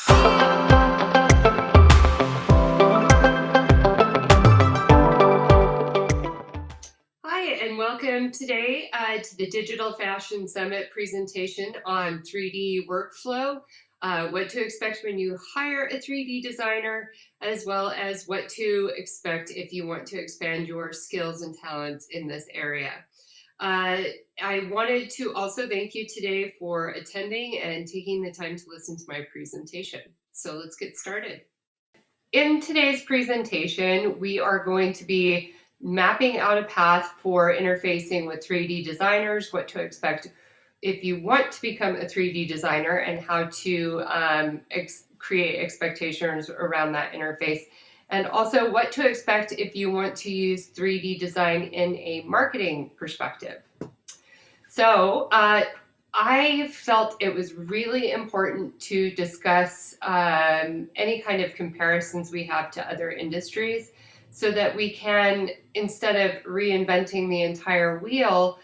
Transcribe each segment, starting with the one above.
Hi, and welcome today to the Digital Fashion Summit presentation on 3D workflow, what to expect when you hire a 3D designer, as well as what to expect if you want to expand your skills and talents in this area. I wanted to also thank you today for attending and taking the time to listen to my presentation. So let's get started. In today's presentation, we are going to be mapping out a path for interfacing with 3D designers, what to expect if you want to become a 3D designer, and how to create expectations around that interface, and also what to expect if you want to use 3D design in a marketing perspective. So I felt it was really important to discuss any kind of comparisons we have to other industries so that we can, instead of reinventing the entire wheel,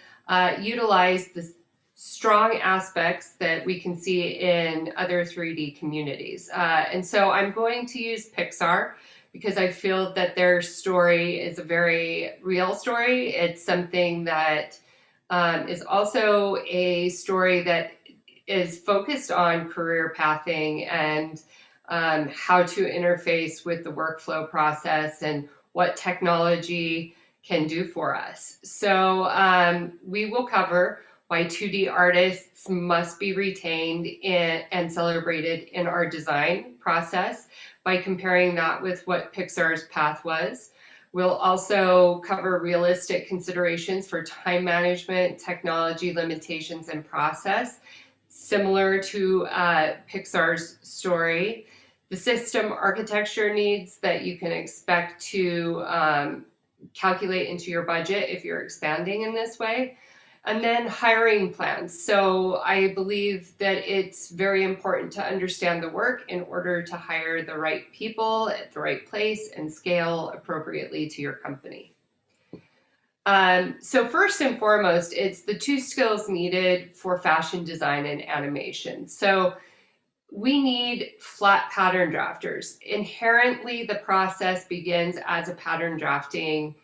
utilize the strong aspects that we can see in other 3D communities. And so I'm going to use Pixar because I feel that their story is a very real story. It's something that is also a story that is focused on career pathing and how to interface with the workflow process and what technology can do for us. So we will cover why 2D artists must be retained and celebrated in our design process by comparing that with what Pixar's path was. We'll also cover realistic considerations for time management, technology limitations, and process, similar to Pixar's story. The system architecture needs that you can expect to calculate into your budget if you're expanding in this way. And then hiring plans. So I believe that it's very important to understand the work in order to hire the right people at the right place and scale appropriately to your company. So first and foremost, it's the two skills needed for fashion design and animation. So we need flat pattern drafters. Inherently, the process begins as a pattern drafting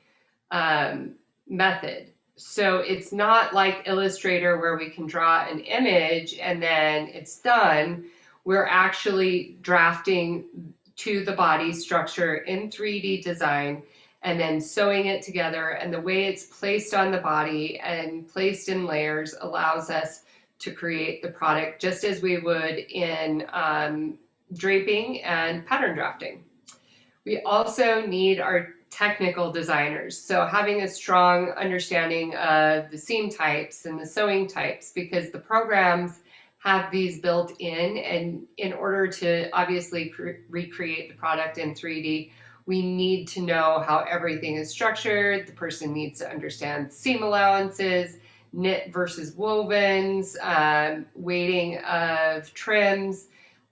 method. So it's not like Illustrator where we can draw an image and then it's done. We're actually drafting to the body structure in 3D design and then sewing it together. And the way it's placed on the body and placed in layers allows us to create the product just as we would in draping and pattern drafting. We also need our technical designers. So having a strong understanding of the seam types and the sewing types, because the programs have these built in, and in order to obviously recreate the product in 3D, we need to know how everything is structured. The person needs to understand seam allowances, knit versus wovens, weighting of trims.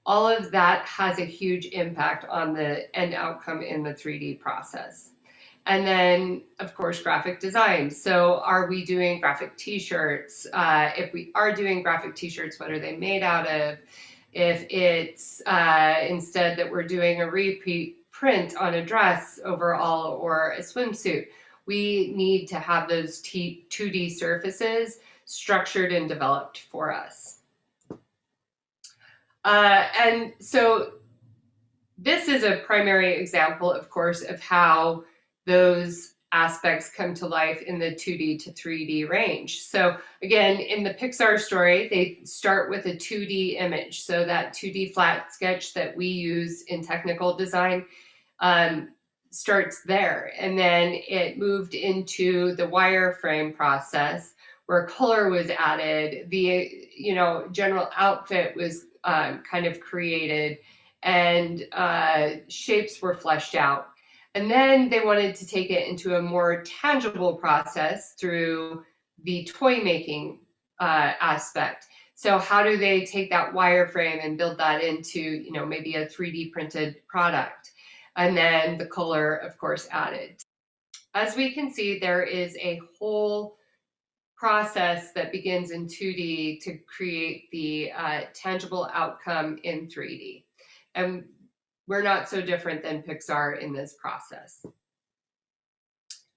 All of that has a huge impact on the end outcome in the 3D process. And then, of course, graphic design. So are we doing graphic t-shirts? If we are doing graphic t-shirts, what are they made out of? If it's instead that we're doing a repeat print on a dress overall or a swimsuit, we need to have those 2D surfaces structured and developed for us. And so this is a primary example, of course, of how those aspects come to life in the 2D to 3D range. So again, in the Pixar story, they start with a 2D image. So that 2D flat sketch that we use in technical design starts there. And then it moved into the wireframe process where color was added, the general outfit was kind of created, and shapes were fleshed out. And then they wanted to take it into a more tangible process through the toy making aspect. So how do they take that wireframe and build that into, maybe a 3D printed product? And then the color, of course, added. As we can see, there is a whole process that begins in 2D to create the tangible outcome in 3D. And we're not so different than Pixar in this process.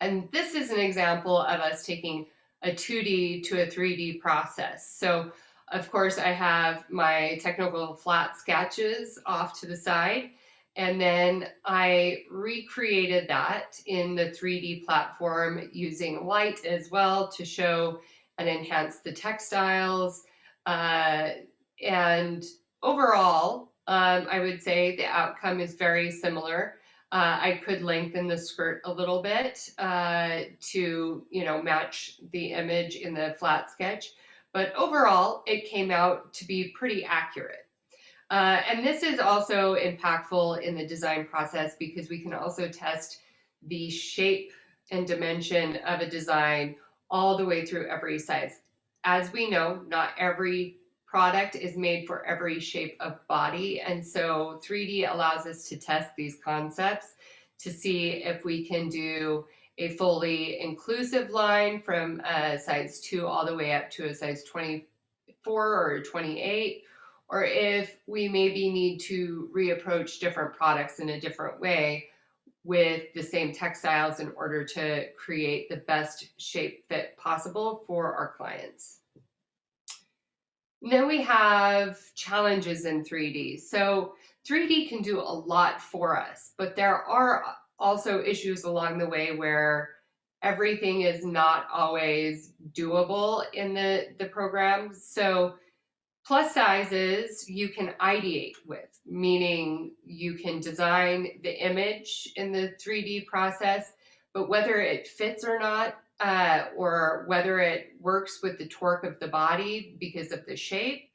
And this is an example of us taking a 2D to a 3D process. So of course I have my technical flat sketches off to the side, and then I recreated that in the 3D platform using light as well to show and enhance the textiles. And overall, I would say the outcome is very similar. I could lengthen the skirt a little bit to, match the image in the flat sketch. But overall, it came out to be pretty accurate. And this is also impactful in the design process because we can also test the shape and dimension of a design all the way through every size. As we know, not every product is made for every shape of body, and so 3D allows us to test these concepts to see if we can do a fully inclusive line from a size 2 all the way up to a size 24 or 28, or if we maybe need to reapproach different products in a different way with the same textiles in order to create the best shape fit possible for our clients. And then we have challenges in 3D. So 3D can do a lot for us, but there are also issues along the way where everything is not always doable in the program. So plus sizes you can ideate with, meaning you can design the image in the 3D process, but whether it fits or not, or whether it works with the torque of the body because of the shape,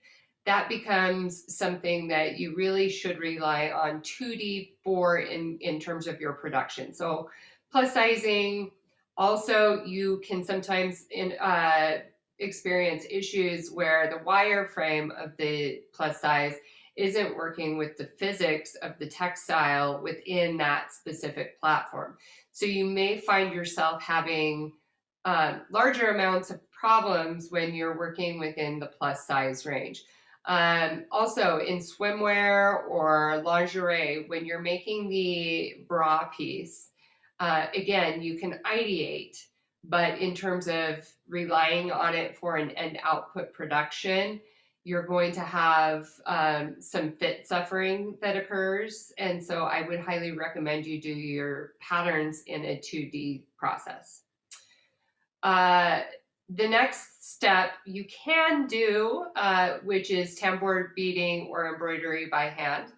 that becomes something that you really should rely on 2D for in terms of your production. So plus sizing, also you can sometimes experience issues where the wireframe of the plus size isn't working with the physics of the textile within that specific platform. So you may find yourself having larger amounts of problems when you're working within the plus size range. Also in swimwear or lingerie, when you're making the bra piece, again, you can ideate, but in terms of relying on it for an end output production, you're going to have some fit suffering that occurs. And so I would highly recommend you do your patterns in a 2D process. The next step you can do, which is tambour beading or embroidery by hand.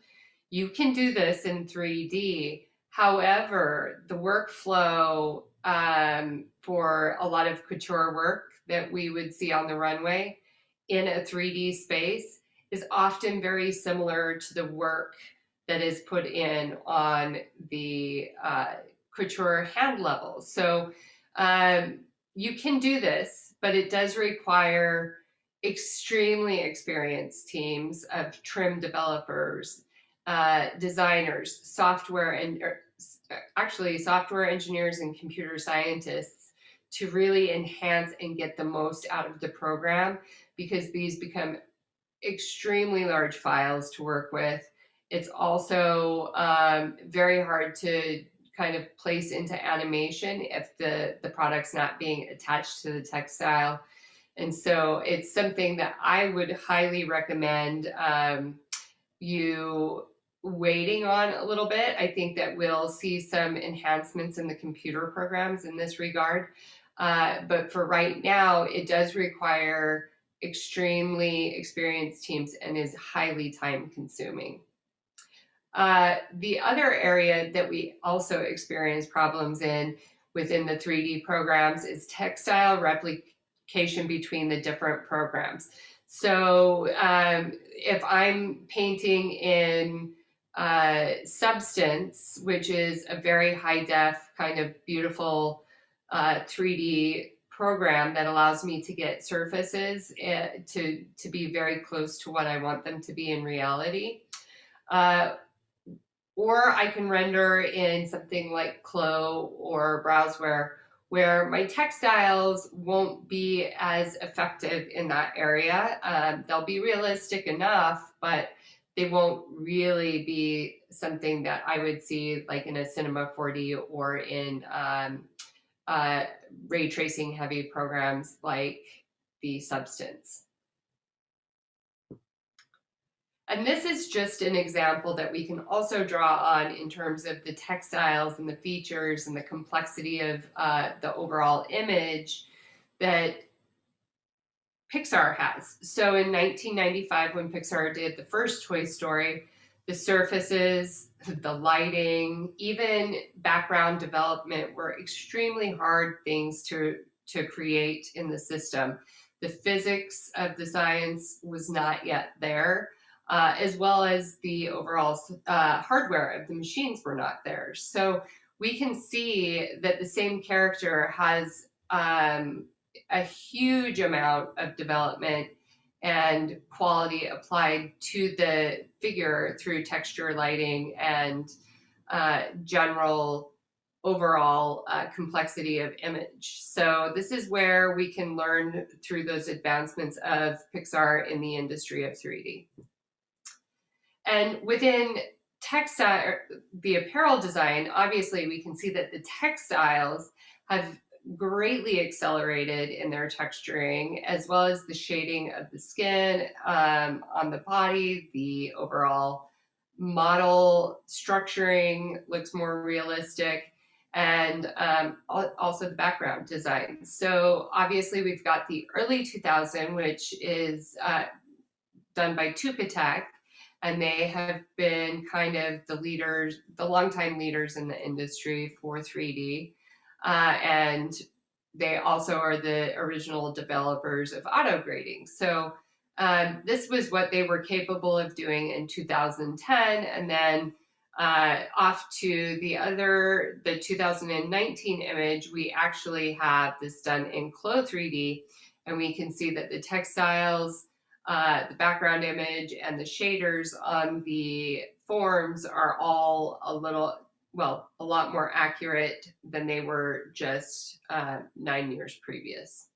You can do this in 3D. However, the workflow for a lot of couture work that we would see on the runway in a 3D space is often very similar to the work that is put in on the couture hand level. So you can do this, but it does require extremely experienced teams of trim developers, designers, software engineers and computer scientists to really enhance and get the most out of the program, because these become extremely large files to work with. It's also very hard to kind of place into animation if the product's not being attached to the textile. And so it's something that I would highly recommend you waiting on a little bit. I think that we'll see some enhancements in the computer programs in this regard. But for right now, it does require extremely experienced teams and is highly time consuming. The other area that we also experience problems in within the 3D programs is textile replication between the different programs. So if I'm painting in Substance, which is a very high def kind of beautiful 3D program that allows me to get surfaces to be very close to what I want them to be in reality. Or I can render in something like Clo or Browseware, where my textiles won't be as effective in that area. They'll be realistic enough, but they won't really be something that I would see like in a Cinema 4D or in uh, ray tracing heavy programs like the Substance. And this is just an example that we can also draw on in terms of the textiles and the features and the complexity of the overall image that Pixar has. So in 1995, when Pixar did the first Toy Story, the surfaces, the lighting, even background development were extremely hard things to create in the system. The physics of the science was not yet there, as well as the overall hardware of the machines were not there. So we can see that the same character has a huge amount of development and quality applied to the figure through texture, lighting, and general overall complexity of image. So this is where we can learn through those advancements of Pixar in the industry of 3D. And within textile, the apparel design, obviously we can see that the textiles have greatly accelerated in their texturing, as well as the shading of the skin on the body. The overall model structuring looks more realistic, and also the background design. So obviously we've got the early 2000, which is done by Tupatek, and they have been kind of the leaders, the longtime leaders in the industry for 3D. And they also are the original developers of auto grading. So this was what they were capable of doing in 2010, and then off to the 2019 image, we actually have this done in Clo 3D, and we can see that the textiles, the background image, and the shaders on the forms are all a lot more accurate than they were just 9 years previous.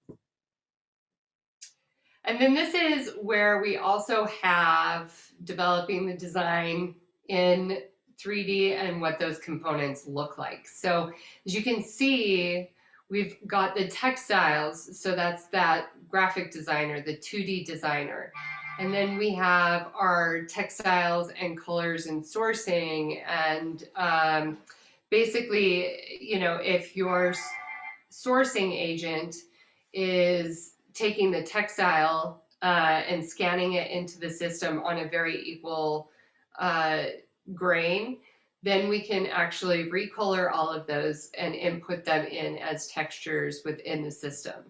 And then this is where we also have developing the design in 3D and what those components look like. So as you can see, we've got the textiles, so that's that graphic designer, the 2D designer. And then we have our textiles and colors and sourcing. And basically, you know, if your sourcing agent is taking the textile and scanning it into the system on a very equal grain, then we can actually recolor all of those and input them in as textures within the system.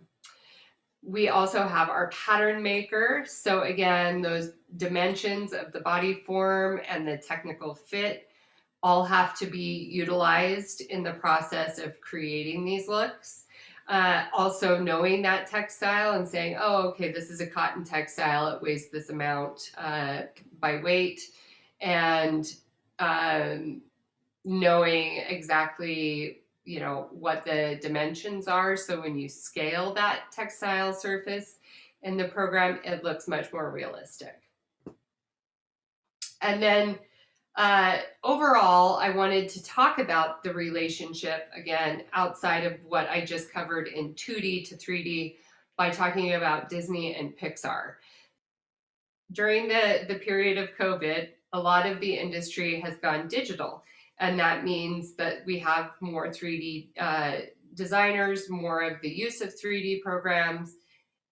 We also have our pattern maker. So again, those dimensions of the body form and the technical fit all have to be utilized in the process of creating these looks. Also knowing that textile and saying, oh, okay, this is a cotton textile, it weighs this amount by weight, and knowing exactly, you know, what the dimensions are. So when you scale that textile surface in the program, it looks much more realistic. And then overall, I wanted to talk about the relationship, again, outside of what I just covered in 2D to 3D by talking about Disney and Pixar. During the period of COVID, a lot of the industry has gone digital, and that means that we have more 3D designers, more of the use of 3D programs,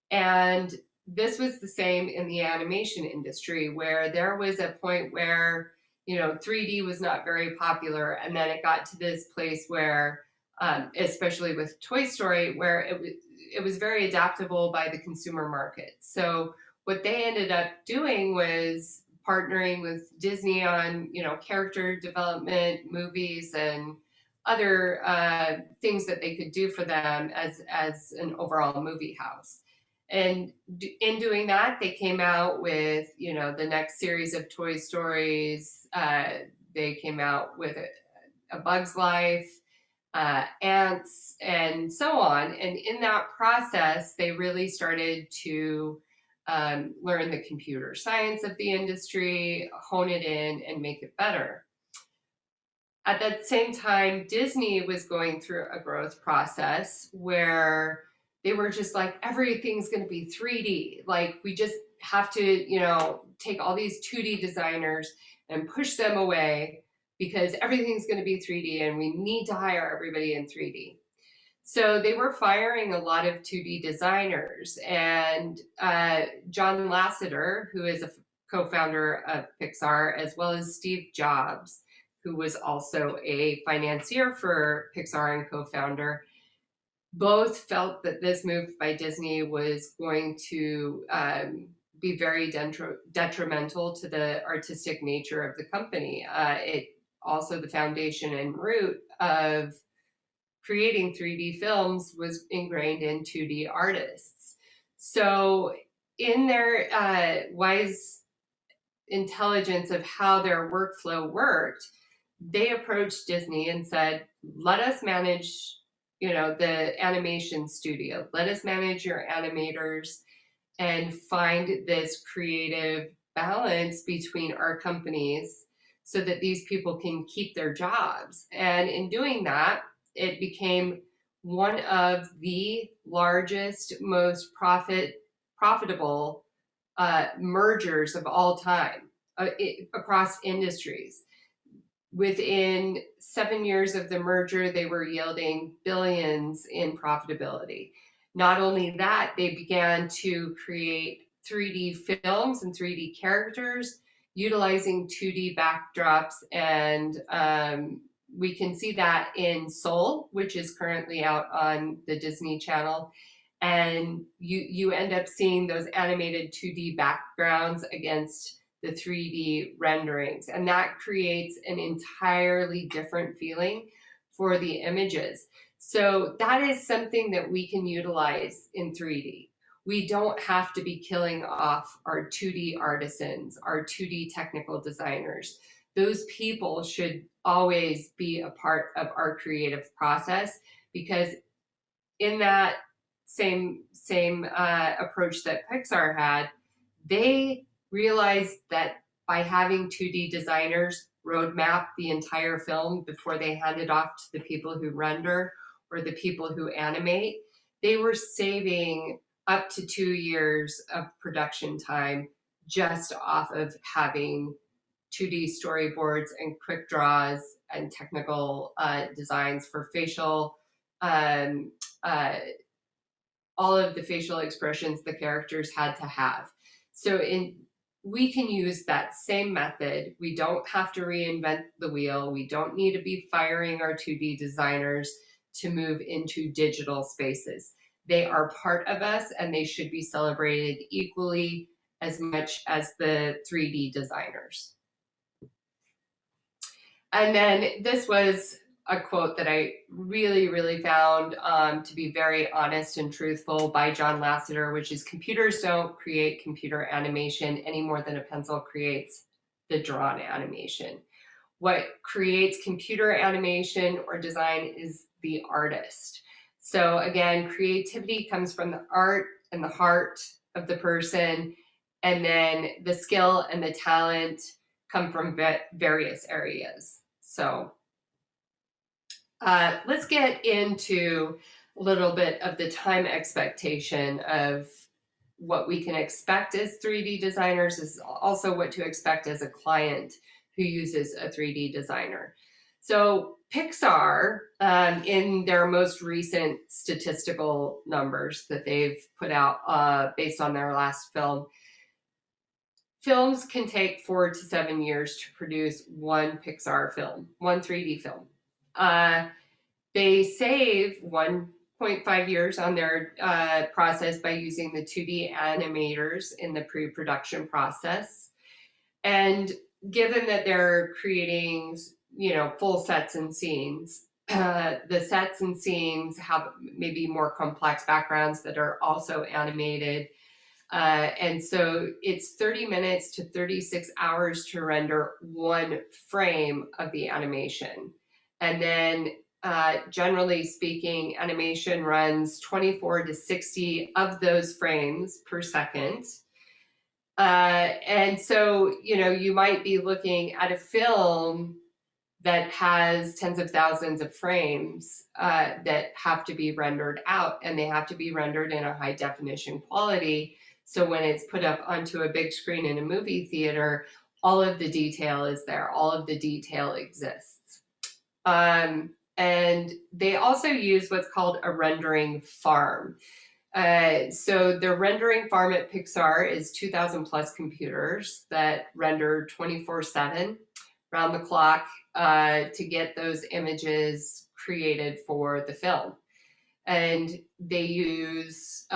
and this was the same in the animation industry, where there was a point where, you know, 3D was not very popular, and then it got to this place where, especially with Toy Story, where it was very adaptable by the consumer market. So what they ended up doing was partnering with Disney on, you know, character development, movies, and other things that they could do for them as an overall movie house. And in doing that, they came out with, you know, the next series of Toy Stories. They came out with a Bug's Life, Ants, and so on. And in that process, they really started to learn the computer science of the industry, hone it in, and make it better. At that same time, Disney was going through a growth process where they were just like, everything's going to be 3D. Like, we just have to, take all these 2D designers and push them away because everything's going to be 3D and we need to hire everybody in 3D. So they were firing a lot of 2D designers, and John Lasseter, who is a co-founder of Pixar, as well as Steve Jobs, who was also a financier for Pixar and co-founder, both felt that this move by Disney was going to be very detrimental to the artistic nature of the company. It also, the foundation and root of creating 3D films was ingrained in 2D artists. So in their wise intelligence of how their workflow worked, they approached Disney and said, let us manage, the animation studio. Let us manage your animators and find this creative balance between our companies so that these people can keep their jobs. And in doing that, it became one of the largest, most profitable mergers of all time across industries. Within 7 years of the merger, they were yielding billions in profitability. Not only that, they began to create 3D films and 3D characters utilizing 2D backdrops, and we can see that in Soul, which is currently out on the Disney Channel. And you end up seeing those animated 2D backgrounds against the 3D renderings. And that creates an entirely different feeling for the images. So that is something that we can utilize in 3D. We don't have to be killing off our 2D artisans, our 2D technical designers. Those people should always be a part of our creative process, because in that same approach that Pixar had, they realized that by having 2D designers roadmap the entire film before they hand it off to the people who render or the people who animate, they were saving up to 2 years of production time just off of having 2D storyboards and quick draws and technical designs for facial, all of the facial expressions the characters had to have. So we can use that same method. We don't have to reinvent the wheel. We don't need to be firing our 2D designers to move into digital spaces. They are part of us, and they should be celebrated equally as much as the 3D designers. And then this was a quote that I really, really found to be very honest and truthful by John Lasseter, which is, computers don't create computer animation any more than a pencil creates the drawn animation. What creates computer animation or design is the artist. So again, creativity comes from the art and the heart of the person, and then the skill and the talent come from various areas. So let's get into a little bit of the time expectation of what we can expect as 3D designers, is also what to expect as a client who uses a 3D designer. So Pixar, in their most recent statistical numbers that they've put out based on their last film, films can take 4 to 7 years to produce one Pixar film, one 3D film. They save 1.5 years on their process by using the 2D animators in the pre-production process. And given that they're creating, full sets and scenes, the sets and scenes have maybe more complex backgrounds that are also animated. And so it's 30 minutes to 36 hours to render one frame of the animation. And then generally speaking, animation runs 24 to 60 of those frames per second. And so, you might be looking at a film that has tens of thousands of frames that have to be rendered out, and they have to be rendered in a high definition quality. So when it's put up onto a big screen in a movie theater, all of the detail is there, all of the detail exists. And they also use what's called a rendering farm. So the rendering farm at Pixar is 2,000 plus computers that render 24/7 round the clock to get those images created for the film. And they use,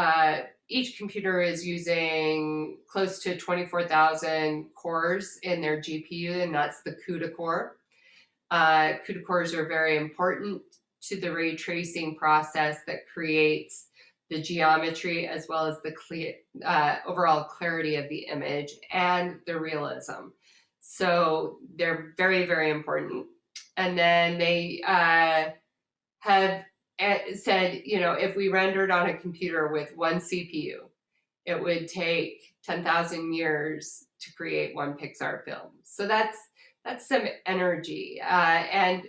each computer is using close to 24,000 cores in their GPU, and that's the CUDA core. CUDA cores are very important to the ray tracing process that creates the geometry as well as the overall clarity of the image and the realism. So they're very, very important. And then they have said, if we rendered on a computer with one CPU, it would take 10,000 years to create one Pixar film. So that's some energy. And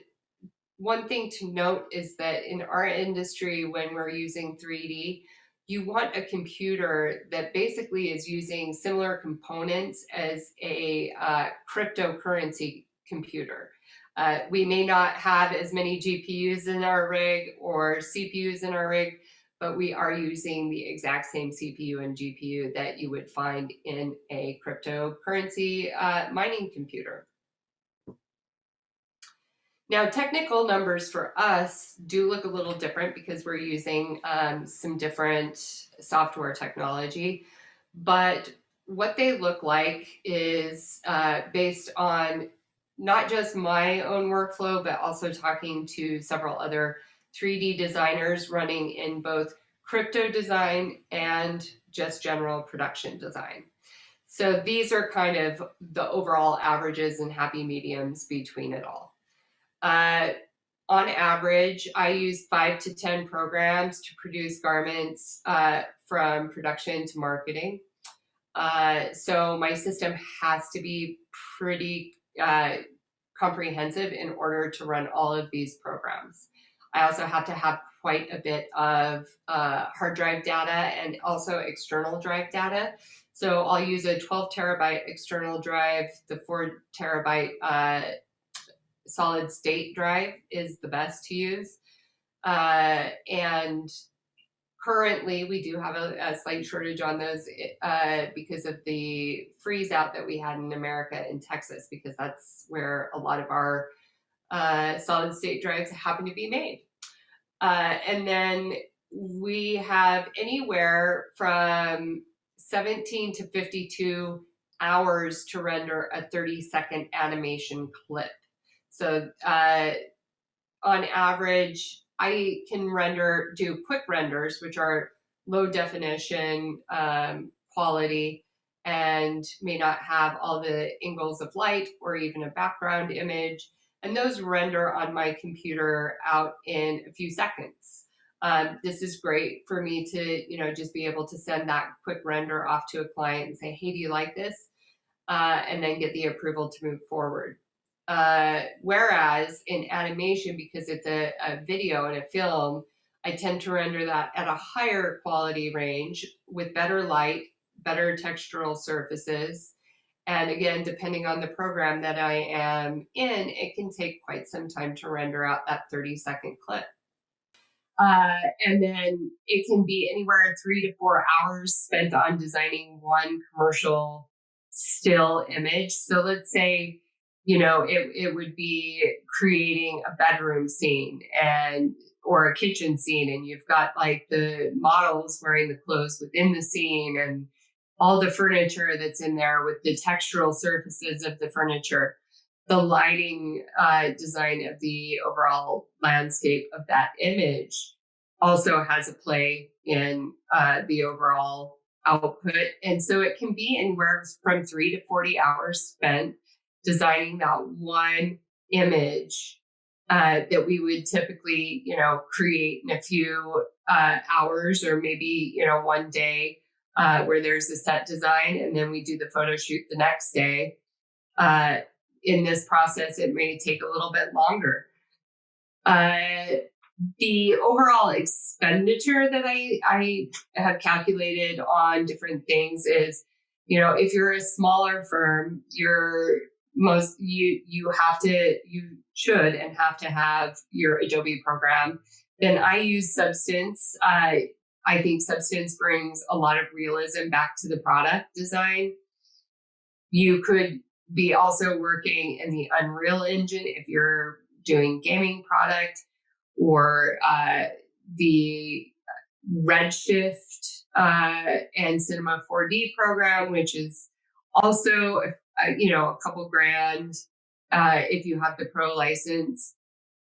one thing to note is that in our industry, when we're using 3D, you want a computer that basically is using similar components as a cryptocurrency computer. We may not have as many GPUs in our rig or CPUs in our rig, but we are using the exact same CPU and GPU that you would find in a cryptocurrency mining computer. Now, technical numbers for us do look a little different because we're using some different software technology, but what they look like is based on not just my own workflow, but also talking to several other 3D designers running in both crypto design and just general production design. So these are kind of the overall averages and happy mediums between it all. On average, I use 5 to 10 programs to produce garments from production to marketing. So my system has to be pretty comprehensive in order to run all of these programs. I also have to have quite a bit of hard drive data and also external drive data. So I'll use a 12 terabyte external drive. The 4 terabyte solid state drive is the best to use. And currently we do have a slight shortage on those because of the freeze out that we had in America in Texas, because that's where a lot of our solid state drives happen to be made. And then we have anywhere from 17 to 52 hours to render a 30-second animation clip. So on average, I can do quick renders, which are low definition quality and may not have all the angles of light or even a background image. And those render on my computer out in a few seconds. This is great for me to, just be able to send that quick render off to a client and say, hey, do you like this? And then get the approval to move forward. Whereas in animation, because it's a video and a film, I tend to render that at a higher quality range with better light, better textural surfaces. And again, depending on the program that I am in, it can take quite some time to render out that 30-second clip. And then it can be anywhere 3 to 4 hours spent on designing one commercial still image. So let's say, it would be creating a bedroom scene or a kitchen scene, and you've got like the models wearing the clothes within the scene and all the furniture that's in there with the textural surfaces of the furniture. The lighting design of the overall landscape of that image also has a play in the overall output. And so it can be anywhere from 3 to 40 hours spent designing that one image that we would typically, create in a few hours or maybe, one day where there's a set design, and then we do the photo shoot the next day. In this process, it may take a little bit longer. The overall expenditure that I have calculated on different things is, if you're a smaller firm, you should and have to have your Adobe program. Then I use Substance. I think Substance brings a lot of realism back to the product design. You could be also working in the Unreal Engine if you're doing gaming product, or the Redshift and Cinema 4D program, which is also a couple grand if you have the Pro license.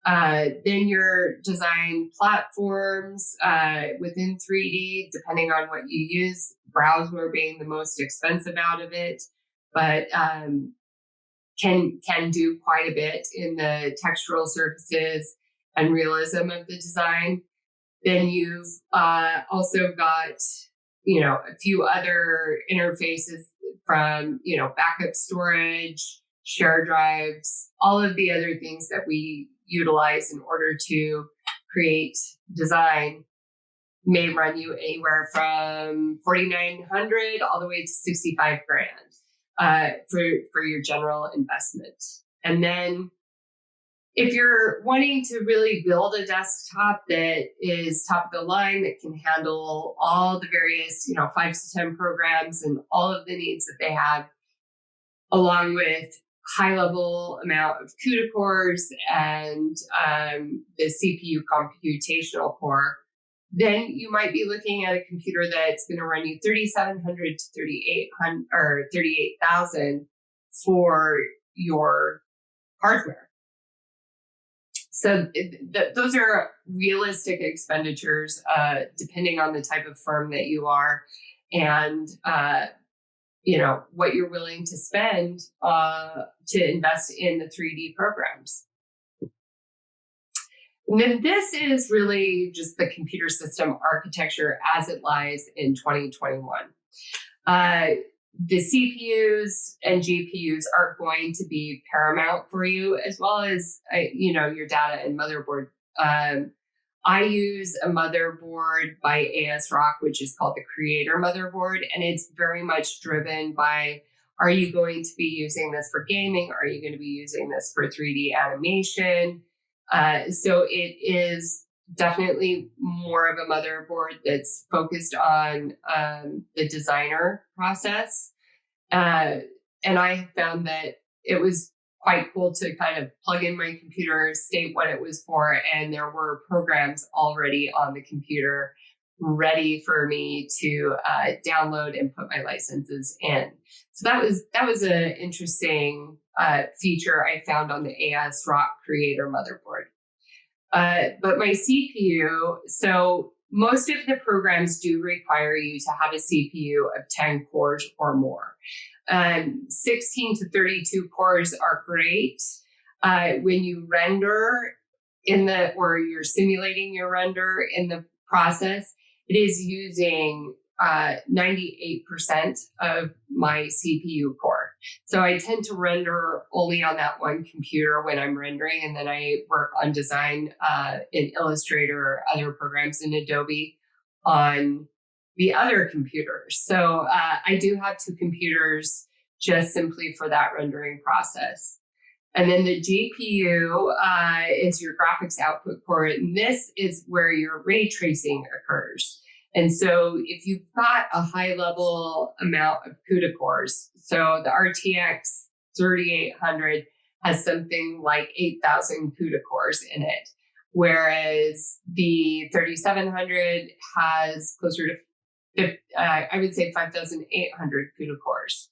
Then your design platforms within 3D, depending on what you use, Browser being the most expensive out of it, but can do quite a bit in the textural surfaces and realism of the design. Then you've also got, a few other interfaces from, backup storage, share drives, all of the other things that we utilize in order to create design may run you anywhere from $4,900 all the way to $65,000 for your general investment. And then if you're wanting to really build a desktop that is top of the line, that can handle all the various, 5 to 10 programs and all of the needs that they have, along with high level amount of CUDA cores and the CPU computational core, then you might be looking at a computer that's going to run you $3,700 to $3,800 or $38,000 for your hardware. So those are realistic expenditures, depending on the type of firm that you are, and what you're willing to spend to invest in the 3D programs. And then this is really just the computer system architecture as it lies in 2021. The CPUs and GPUs are going to be paramount for you, as well as, your data and motherboard. I use a motherboard by ASRock, which is called the Creator motherboard, and it's very much driven by, are you going to be using this for gaming? Are you going to be using this for 3D animation? So it is definitely more of a motherboard that's focused on the designer process. And I found that it was quite cool to kind of plug in my computer, state what it was for, and there were programs already on the computer ready for me to download and put my licenses in. So that was an interesting feature I found on the ASRock Creator motherboard. But my CPU, so most of the programs do require you to have a CPU of 10 cores or more. 16 to 32 cores are great. When you render or you're simulating your render in the process, it is using 98% of my CPU core. So I tend to render only on that one computer when I'm rendering, and then I work on design in Illustrator or other programs in Adobe on the other computers. So I do have two computers just simply for that rendering process. And then the GPU is your graphics output core, and this is where your ray tracing occurs. And so if you've got a high level amount of CUDA cores, so the RTX 3800 has something like 8,000 CUDA cores in it, whereas the 3700 has closer to, I would say 5,800 CUDA cores.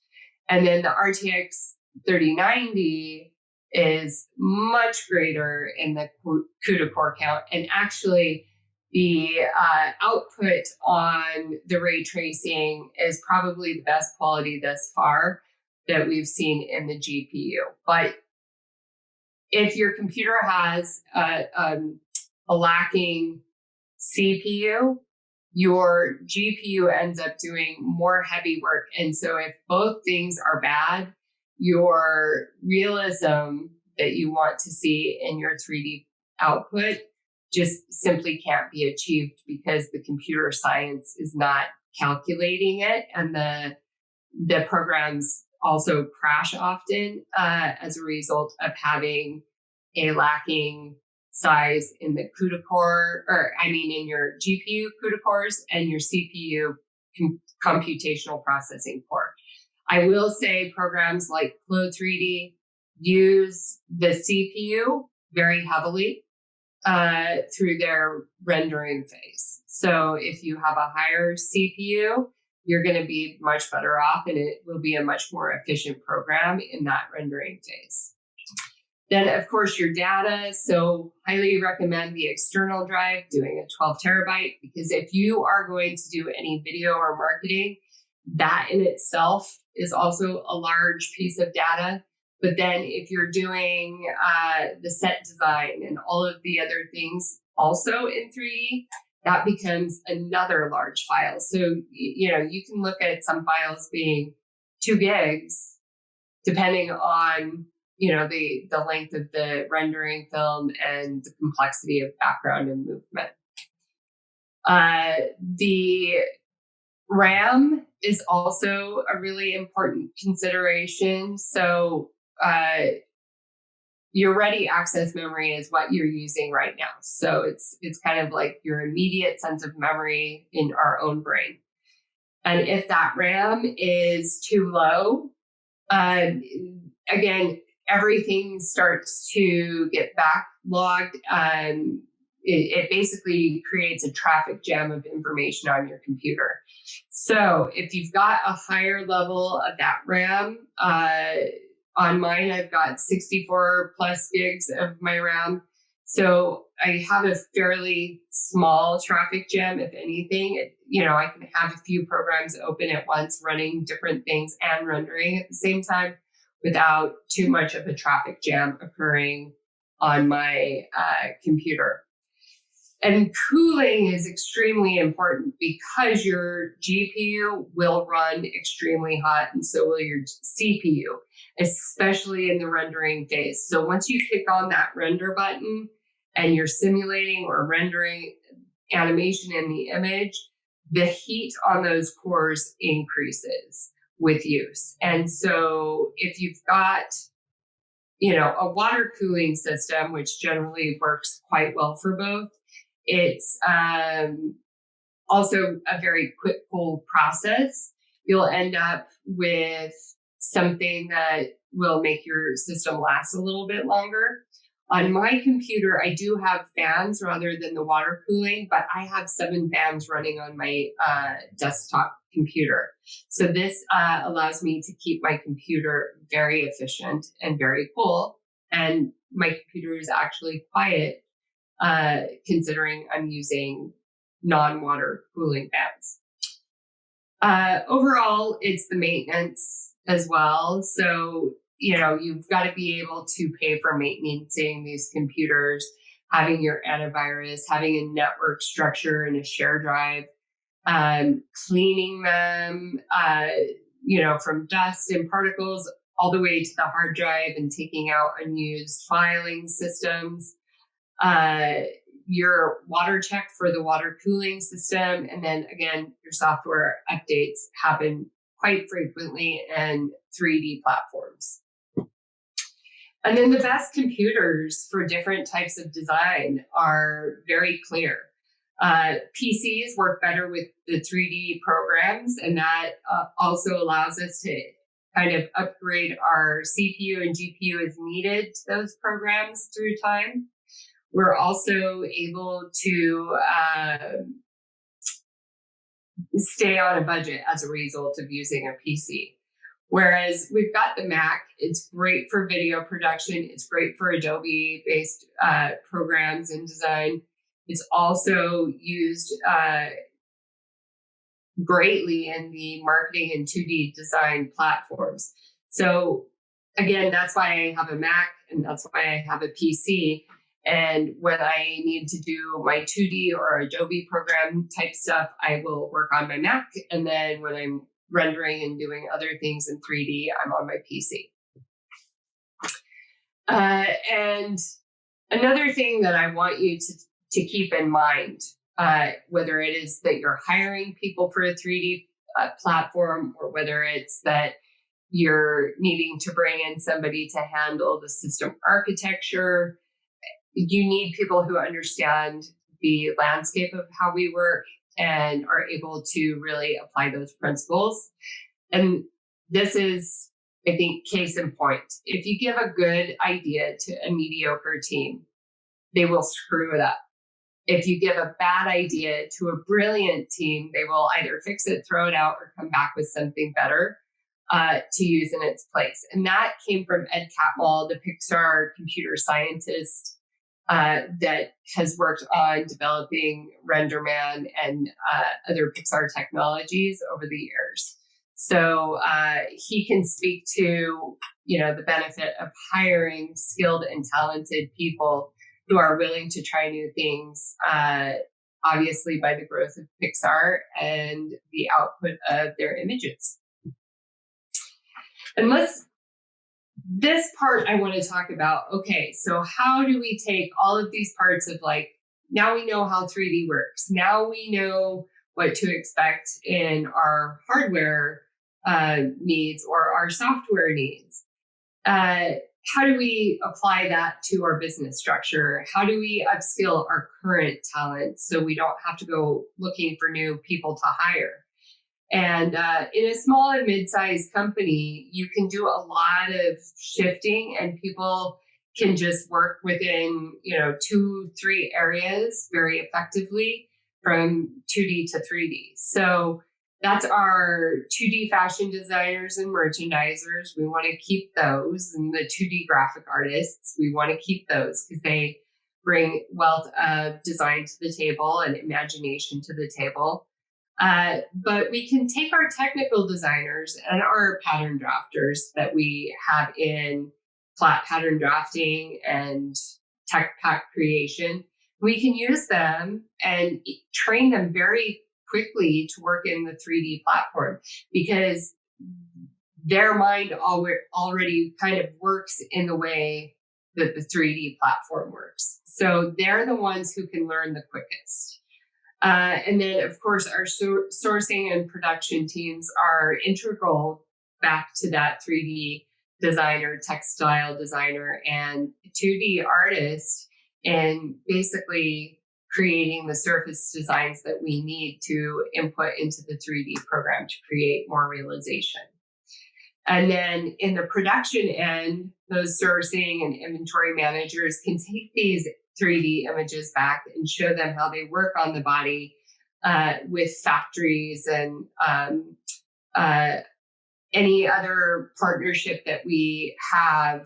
And then the RTX 3090 is much greater in the CUDA core count, and actually the output on the ray tracing is probably the best quality thus far that we've seen in the GPU. But if your computer has a lacking CPU, your GPU ends up doing more heavy work. And so if both things are bad, your realism that you want to see in your 3D output just simply can't be achieved because the computer science is not calculating it, and the programs also crash often as a result of having a lacking size in the CUDA core, in your GPU CUDA cores and your CPU computational processing core. I will say programs like Flow 3D use the CPU very heavily through their rendering phase. So if you have a higher CPU, you're going to be much better off, and it will be a much more efficient program in that rendering phase. Then, of course, your data. So highly recommend the external drive, doing a 12 terabyte, because if you are going to do any video or marketing, that in itself is also a large piece of data. But then if you're doing the set design and all of the other things also in 3D, that becomes another large file. So, you can look at some files being 2 gigs, depending on, the length of the rendering film and the complexity of background and movement. The RAM is also a really important consideration. So your ready access memory is what you're using right now. So it's kind of like your immediate sense of memory in our own brain. And if that RAM is too low, again, everything starts to get backlogged. It basically creates a traffic jam of information on your computer. So if you've got a higher level of that RAM, on mine, I've got 64 plus gigs of my RAM. So I have a fairly small traffic jam, if anything. I can have a few programs open at once, running different things and rendering at the same time without too much of a traffic jam occurring on my computer. And cooling is extremely important because your GPU will run extremely hot, and so will your CPU, especially in the rendering phase. So once you click on that render button and you're simulating or rendering animation in the image, the heat on those cores increases with use. And so if you've got, a water cooling system, which generally works quite well for both, it's also a very quick cool process. You'll end up with something that will make your system last a little bit longer. On my computer, I do have fans rather than the water cooling, but I have 7 fans running on my desktop computer. So this allows me to keep my computer very efficient and very cool. And my computer is actually quiet, considering I'm using non-water cooling fans. Overall, it's the maintenance as well. So, you've got to be able to pay for maintaining these computers, having your antivirus, having a network structure and a share drive, cleaning them, from dust and particles all the way to the hard drive and taking out unused filing systems. Your water check for the water cooling system. And then again, your software updates happen quite frequently in 3D platforms. And then the best computers for different types of design are very clear. PCs work better with the 3D programs, and that also allows us to kind of upgrade our CPU and GPU as needed to those programs through time. We're also able to stay on a budget as a result of using a PC. Whereas we've got the Mac, it's great for video production. It's great for Adobe-based programs and design. It's also used greatly in the marketing and 2D design platforms. So again, that's why I have a Mac and that's why I have a PC. And when I need to do my 2D or Adobe program type stuff, I will work on my Mac. And then when I'm rendering and doing other things in 3D, I'm on my PC. And another thing that I want you to keep in mind, whether it is that you're hiring people for a 3D platform, or whether it's that you're needing to bring in somebody to handle the system architecture, you need people who understand the landscape of how we work and are able to really apply those principles. And this is, I think, case in point. If you give a good idea to a mediocre team, they will screw it up. If you give a bad idea to a brilliant team, they will either fix it, throw it out, or come back with something better to use in its place. And that came from Ed Catmull, the Pixar computer scientist that has worked on developing RenderMan and other Pixar technologies over the years. So he can speak to, the benefit of hiring skilled and talented people who are willing to try new things, obviously by the growth of Pixar and the output of their images. And this part I want to talk about, okay, so how do we take all of these parts of now we know how 3D works. Now we know what to expect in our hardware needs or our software needs. How do we apply that to our business structure? How do we upskill our current talent so we don't have to go looking for new people to hire? And in a small and mid-sized company, you can do a lot of shifting, and people can just work within, 2-3 areas very effectively from 2D to 3D. So that's our 2D fashion designers and merchandisers. We want to keep those. And the 2D graphic artists, we want to keep those because they bring wealth of design to the table and imagination to the table. But we can take our technical designers and our pattern drafters that we have in flat pattern drafting and tech pack creation. We can use them and train them very quickly to work in the 3D platform because their mind already kind of works in the way that the 3D platform works. So they're the ones who can learn the quickest. And then, of course, our sourcing and production teams are integral back to that 3D designer, textile designer, and 2D artist, and basically creating the surface designs that we need to input into the 3D program to create more realization. And then in the production end, those sourcing and inventory managers can take these 3D images back and show them how they work on the body with factories and any other partnership that we have.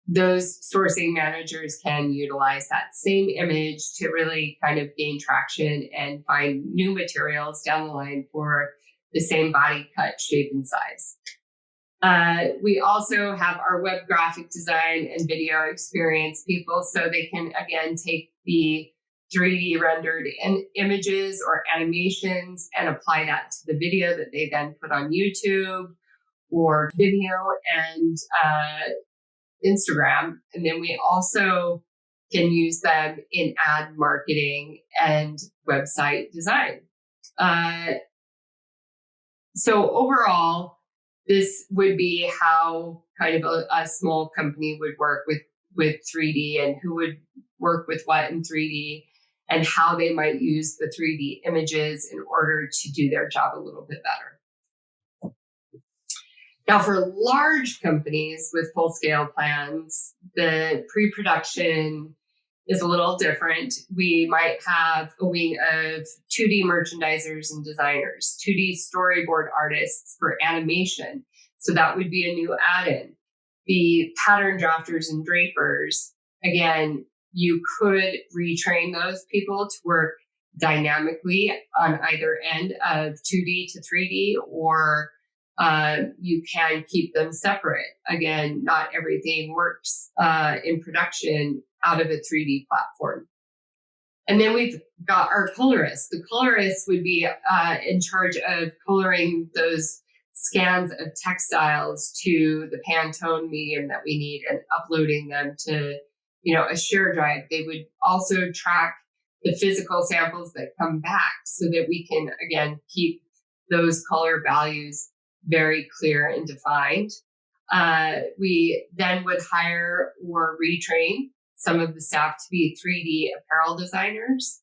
Those sourcing managers can utilize that same image to really kind of gain traction and find new materials down the line for the same body cut, shape, and size. We also have our web graphic design and video experience people, so they can, again, take the 3D rendered images or animations and apply that to the video that they then put on YouTube or video and Instagram. And then we also can use them in ad marketing and website design. So overall, this would be how kind of a small company would work with 3D and who would work with what in 3D and how they might use the 3D images in order to do their job a little bit better. Now, for large companies with full-scale plans, the pre-production is a little different. We might have a wing of 2D merchandisers and designers, 2D storyboard artists for animation. So that would be a new add-in. The pattern drafters and drapers, again, you could retrain those people to work dynamically on either end of 2D to 3D or you can keep them separate. Again, not everything works in production out of a 3D platform. And then we've got our colorists. The colorists would be in charge of coloring those scans of textiles to the Pantone medium that we need and uploading them to, a share drive. They would also track the physical samples that come back so that we can, again, keep those color values very clear and defined. We then would hire or retrain some of the staff to be 3D apparel designers.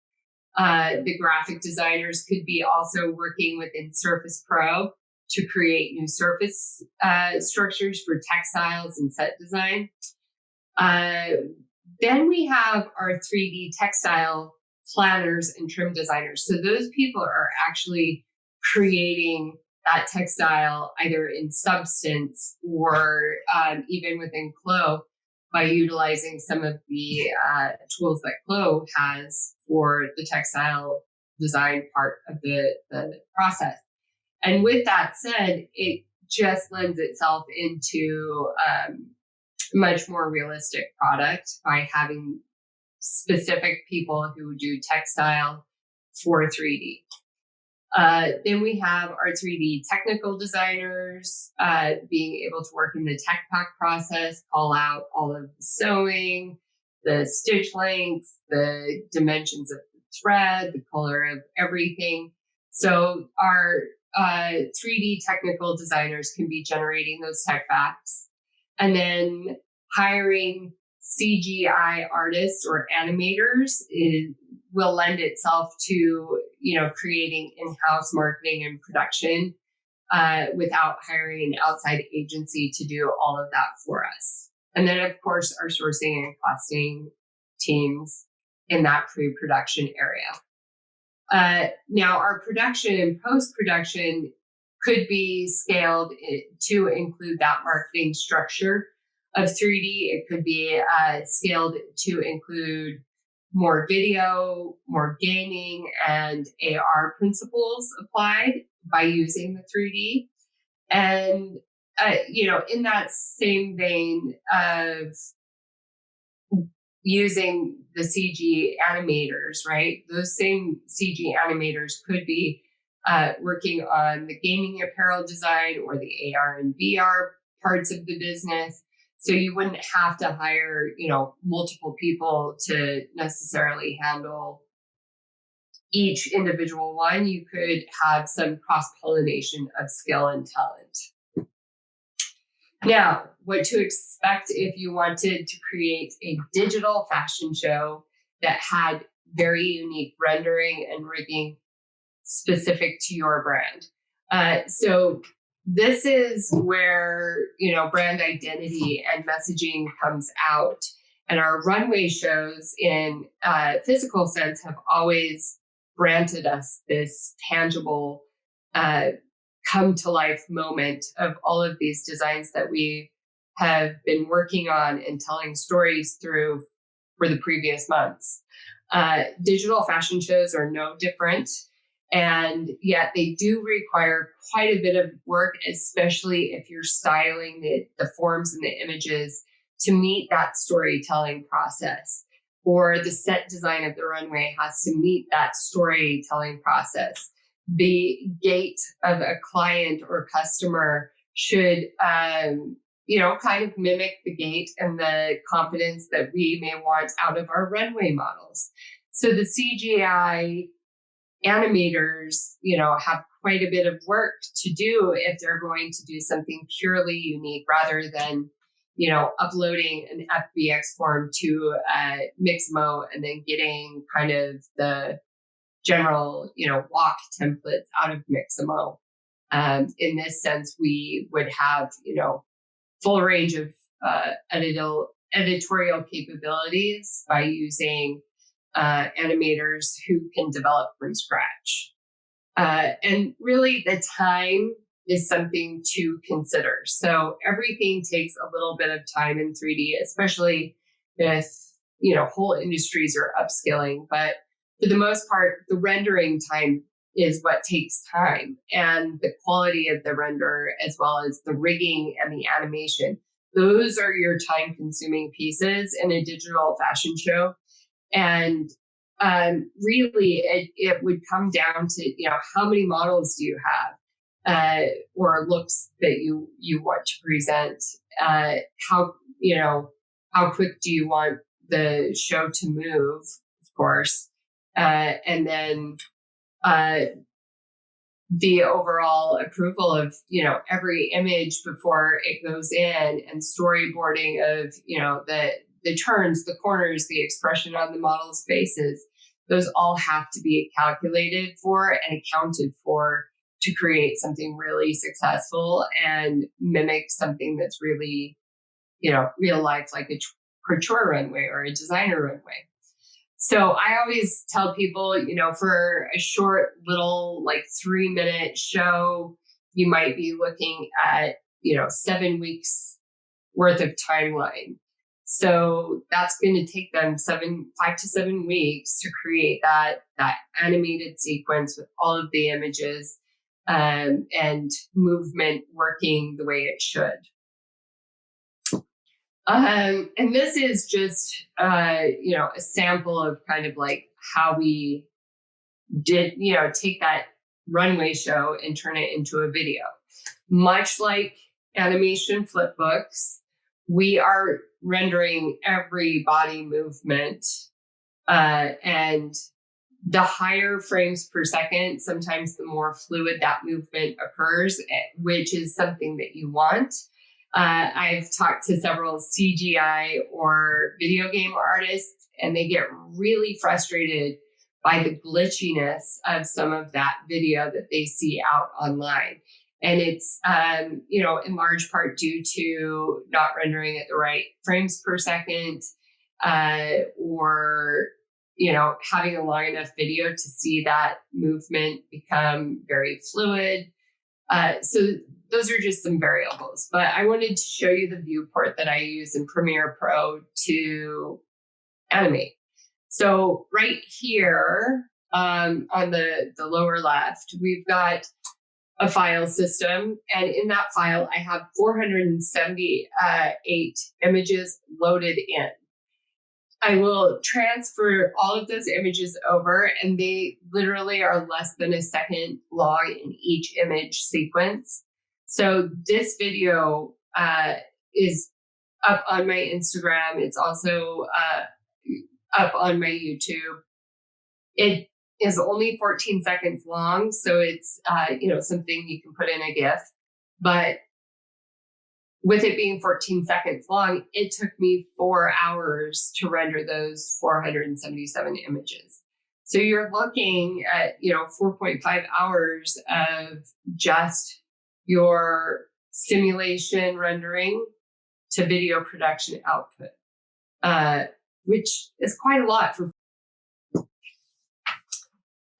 The graphic designers could be also working within Surface Pro to create new surface structures for textiles and set design. Then we have our 3D textile planners and trim designers. So those people are actually creating that textile either in substance or even within Clo by utilizing some of the tools that Clo has for the textile design part of the process. And with that said, it just lends itself into a much more realistic product by having specific people who do textile for 3D. Then we have our 3D technical designers being able to work in the tech pack process, call out all of the sewing, the stitch lengths, the dimensions of the thread, the color of everything. So our 3D technical designers can be generating those tech packs, and then hiring CGI artists or animators will lend itself to, creating in-house marketing and production without hiring an outside agency to do all of that for us. And then, of course, our sourcing and costing teams in that pre-production area. Now, our production and post-production could be scaled to include that marketing structure of 3D. It could be scaled to include more video, more gaming, and AR principles applied by using the 3D. And, in that same vein of using the CG animators, right? Those same CG animators could be working on the gaming apparel design or the AR and VR parts of the business. So you wouldn't have to hire, multiple people to necessarily handle each individual one. You could have some cross-pollination of skill and talent. Now, what to expect if you wanted to create a digital fashion show that had very unique rendering and rigging specific to your brand. So this is where, brand identity and messaging comes out. And our runway shows in physical sense have always granted us this tangible come to life moment of all of these designs that we have been working on and telling stories through for the previous months. Digital fashion shows are no different. And yet they do require quite a bit of work, especially if you're styling the forms and the images to meet that storytelling process. Or the set design of the runway has to meet that storytelling process. The gait of a client or customer should, kind of mimic the gait and the confidence that we may want out of our runway models. So the CGI animators, have quite a bit of work to do if they're going to do something purely unique rather than, uploading an FBX form to Mixamo and then getting kind of the general, walk templates out of Mixamo. In this sense, we would have, full range of editorial capabilities by using animators who can develop from scratch. And really the time is something to consider. So everything takes a little bit of time in 3D, especially if, whole industries are upskilling. But for the most part, the rendering time is what takes time, and the quality of the render, as well as the rigging and the animation. Those are your time consuming pieces in a digital fashion show. And really, it would come down to, how many models do you have, or looks that you want to present? How quick do you want the show to move? Of course, and then the overall approval of every image before it goes in, and storyboarding of the turns, the corners, the expression on the model's faces. Those all have to be calculated for and accounted for to create something really successful and mimic something that's really real life, like a couture runway or a designer runway. So I always tell people, for a short little 3-minute show, you might be looking at, 7 weeks worth of timeline. So that's going to take them 5 to 7 weeks to create that animated sequence with all of the images and movement working the way it should. And this is just, a sample of kind of how we did, take that runway show and turn it into a video. Much like animation flip books, we are rendering every body movement, and the higher frames per second, sometimes the more fluid that movement occurs, which is something that you want. I've talked to several CGI or video game artists, and they get really frustrated by the glitchiness of some of that video that they see out online. And it's, in large part due to not rendering at the right frames per second, or, having a long enough video to see that movement become very fluid. So those are just some variables, but I wanted to show you the viewport that I use in Premiere Pro to animate. So right here, on the lower left, we've got a file system, and in that file, I have 478 images loaded in. I will transfer all of those images over, and they literally are less than a second long in each image sequence. So this video is up on my Instagram. It's also up on my YouTube. It is only 14 seconds long, so it's something you can put in a GIF. But with it being 14 seconds long, it took me 4 hours to render those 477 images. So you're looking at 4.5 hours of just your simulation rendering to video production output, which is quite a lot for.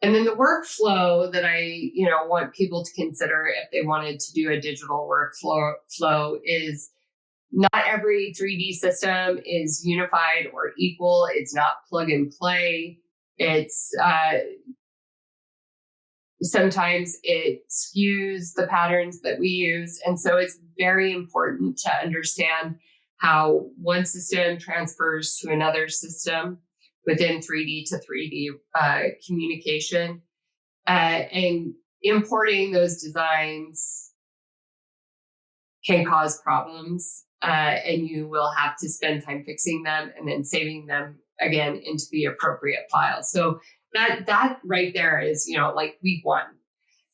And then the workflow that I, want people to consider if they wanted to do a digital workflow is not every 3D system is unified or equal. It's not plug and play. It's sometimes it skews the patterns that we use. And so it's very important to understand how one system transfers to another system within 3D to 3D communication, and importing those designs can cause problems, and you will have to spend time fixing them and then saving them again into the appropriate file. So that right there is, week one.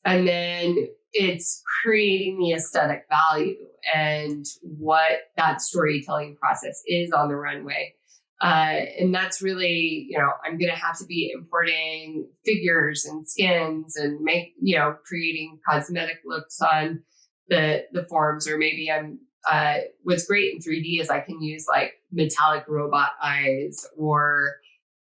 And then it's creating the aesthetic value and what that storytelling process is on the runway. And that's really, I'm going to have to be importing figures and skins and creating cosmetic looks on the forms, or maybe what's great in 3D is I can use metallic robot eyes, or,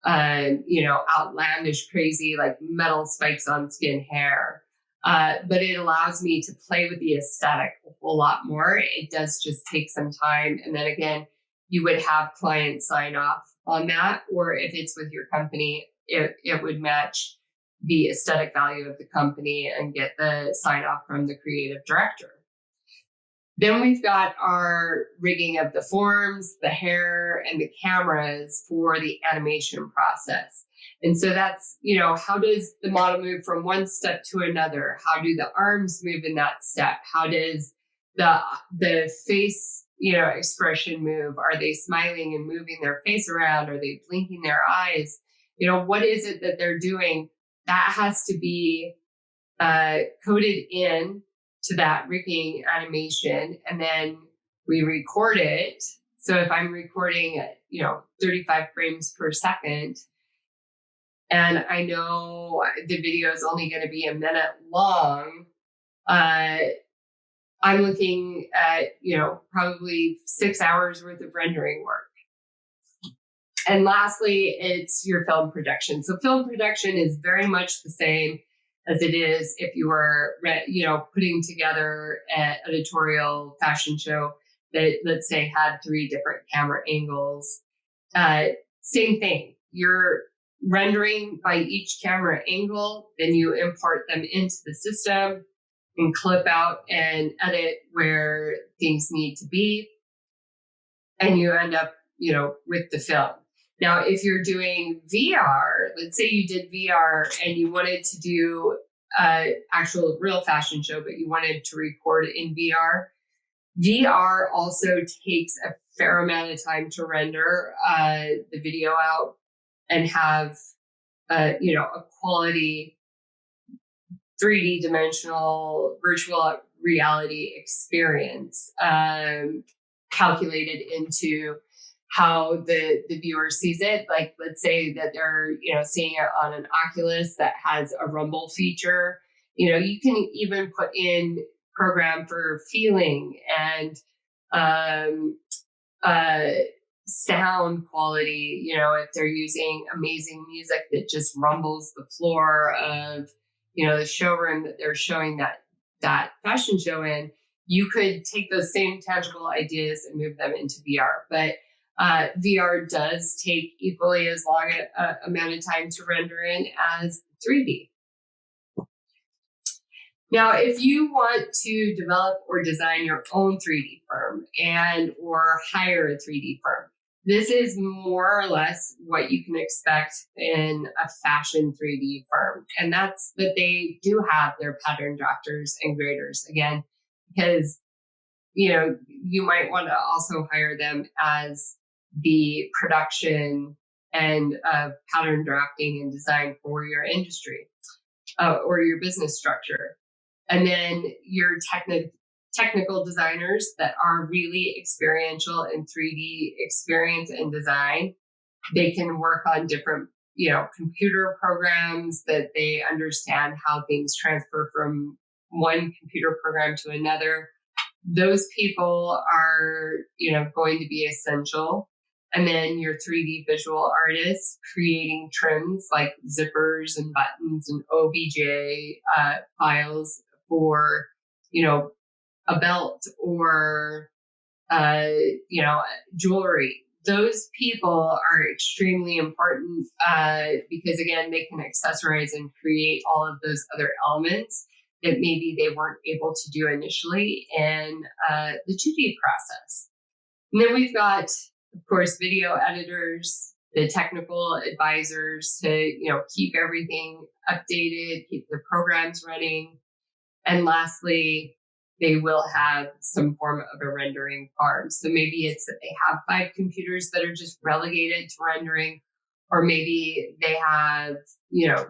outlandish, crazy, metal spikes on skin hair. But it allows me to play with the aesthetic a whole lot more. It does just take some time. And then again, you would have clients sign off on that, or if it's with your company, it would match the aesthetic value of the company and get the sign off from the creative director. Then we've got our rigging of the forms, the hair, and the cameras for the animation process. And so that's, how does the model move from one step to another? How do the arms move in that step? How does the face, expression move? Are they smiling and moving their face around? Are they blinking their eyes? What is it that they're doing? That has to be coded in to that rigging animation, and then we record it. So if I'm recording at 35 frames per second, and I know the video is only going to be a minute long, I'm looking at probably 6 hours worth of rendering work. And lastly, it's your film production. So film production is very much the same as it is if you were, putting together an editorial fashion show that, let's say, had 3 different camera angles. Same thing. You're rendering by each camera angle, then you import them into the system and clip out and edit where things need to be. And you end up, with the film. Now, if you're doing VR, let's say you did VR and you wanted to do an actual real fashion show, but you wanted to record in VR, VR also takes a fair amount of time to render the video out and have, a quality 3D dimensional virtual reality experience calculated into how the viewer sees it. Like, let's say that they're, seeing it on an Oculus that has a rumble feature. You can even put in program for feeling and sound quality, if they're using amazing music that just rumbles the floor of, the showroom that they're showing that fashion show in, you could take those same tangible ideas and move them into VR. But VR does take equally as long an amount of time to render in as 3D. Now, if you want to develop or design your own 3D firm or hire a 3D firm, this is more or less what you can expect in a fashion 3D firm. And that's that they do have their pattern drafters and graders, again, because, you might want to also hire them as the production and pattern drafting and design for your industry or your business structure. And then your technical designers that are really experiential in 3D experience and design. They can work on different, computer programs that they understand how things transfer from one computer program to another. Those people are, going to be essential. And then your 3D visual artists creating trims like zippers and buttons and OBJ files for, a belt or, jewelry. Those people are extremely important because, again, they can accessorize and create all of those other elements that maybe they weren't able to do initially in the 2D process. And then we've got, of course, video editors, the technical advisors to, keep everything updated, keep the programs running. And lastly, they will have some form of a rendering farm. So maybe it's that they have 5 computers that are just relegated to rendering, or maybe they have,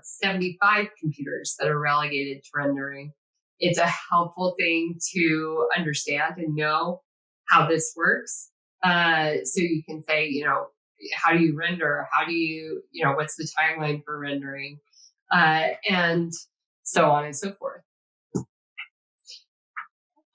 75 computers that are relegated to rendering. It's a helpful thing to understand and know how this works. So you can say, how do you render? How do you, what's the timeline for rendering? And so on and so forth.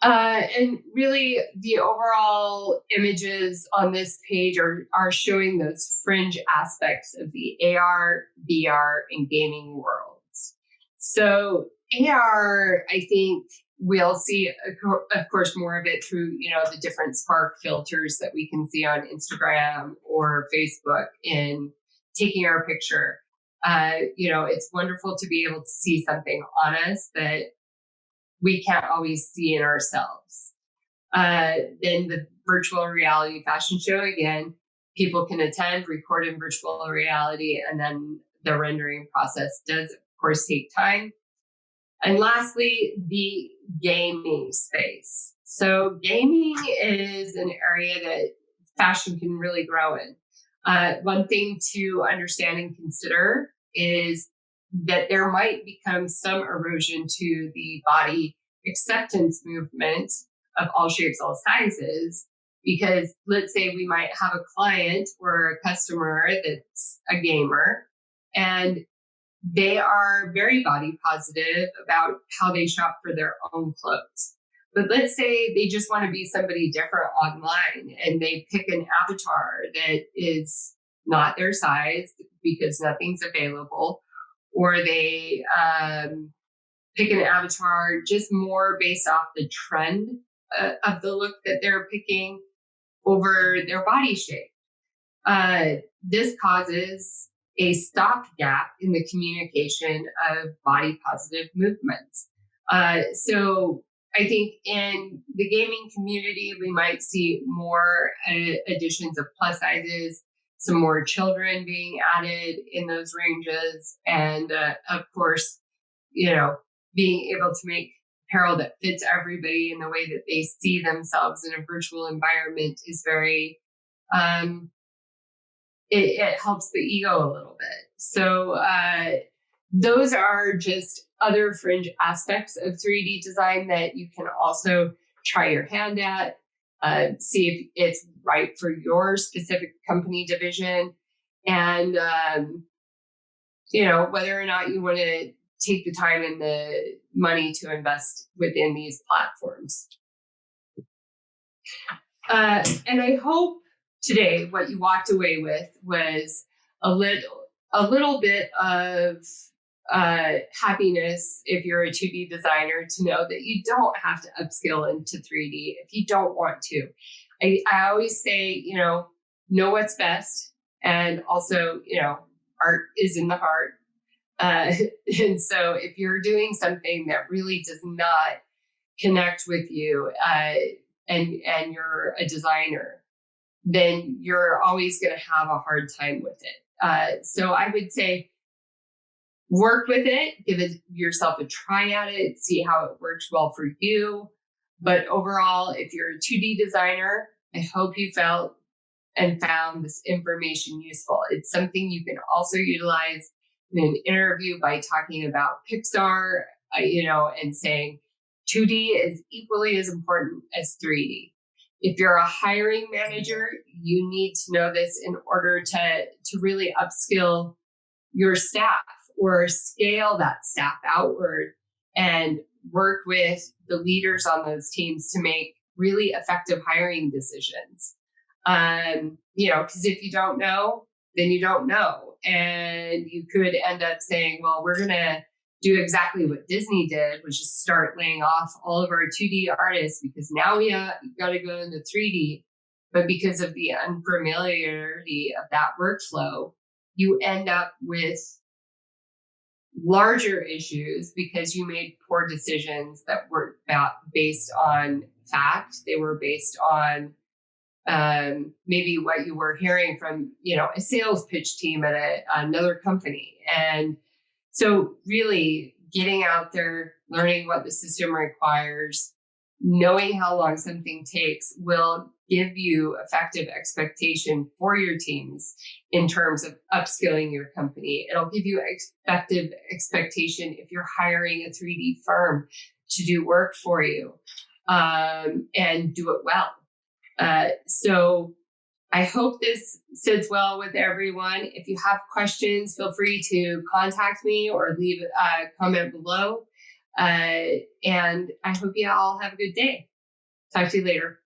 And really, the overall images on this page are showing those fringe aspects of the AR, VR, and gaming worlds. So AR, I think we'll see, of course, more of it through, the different spark filters that we can see on Instagram or Facebook in taking our picture. It's wonderful to be able to see something on us that we can't always see in ourselves. Then the virtual reality fashion show, again, people can attend, record in virtual reality, and then the rendering process does, of course, take time. And lastly, the gaming space. So gaming is an area that fashion can really grow in. One thing to understand and consider is that there might become some erosion to the body acceptance movement of all shapes, all sizes, because let's say we might have a client or a customer that's a gamer and they are very body positive about how they shop for their own clothes. But let's say they just want to be somebody different online and they pick an avatar that is not their size because nothing's available, or they pick an avatar just more based off the trend of the look that they're picking over their body shape. This causes a stopgap in the communication of body positive movements. So I think in the gaming community, we might see more additions of plus sizes, some more children being added in those ranges. And of course, being able to make apparel that fits everybody in the way that they see themselves in a virtual environment is very, it helps the ego a little bit. So those are just other fringe aspects of 3D design that you can also try your hand at, see if it's right for your specific company division, and whether or not you want to take the time and the money to invest within these platforms. And I hope today what you walked away with was a little bit of happiness if you're a 2D designer, to know that you don't have to upskill into 3D if you don't want to. I always say, know what's best, and also, art is in the heart. And so if you're doing something that really does not connect with you, and you're a designer, then you're always going to have a hard time with it. So I would say work with it, give yourself a try at it, see how it works well for you. But overall, if you're a 2D designer, I hope you felt and found this information useful. It's something you can also utilize in an interview by talking about Pixar, and saying 2D is equally as important as 3D. If you're a hiring manager, you need to know this in order to really upskill your staff or scale that staff outward and work with the leaders on those teams to make really effective hiring decisions. Because if you don't know, then you don't know. And you could end up saying, well, we're going to do exactly what Disney did, which is start laying off all of our 2D artists because now we got to go into 3D. But because of the unfamiliarity of that workflow, you end up with larger issues because you made poor decisions that weren't based on fact. They were based on maybe what you were hearing from, a sales pitch team at another company. And so really getting out there, learning what the system requires, knowing how long something takes will give you effective expectation for your teams in terms of upskilling your company. It'll give you effective expectation if you're hiring a 3D firm to do work for you, and do it well. So I hope this sits well with everyone. If you have questions, feel free to contact me or leave a comment below. And I hope you all have a good day. Talk to you later.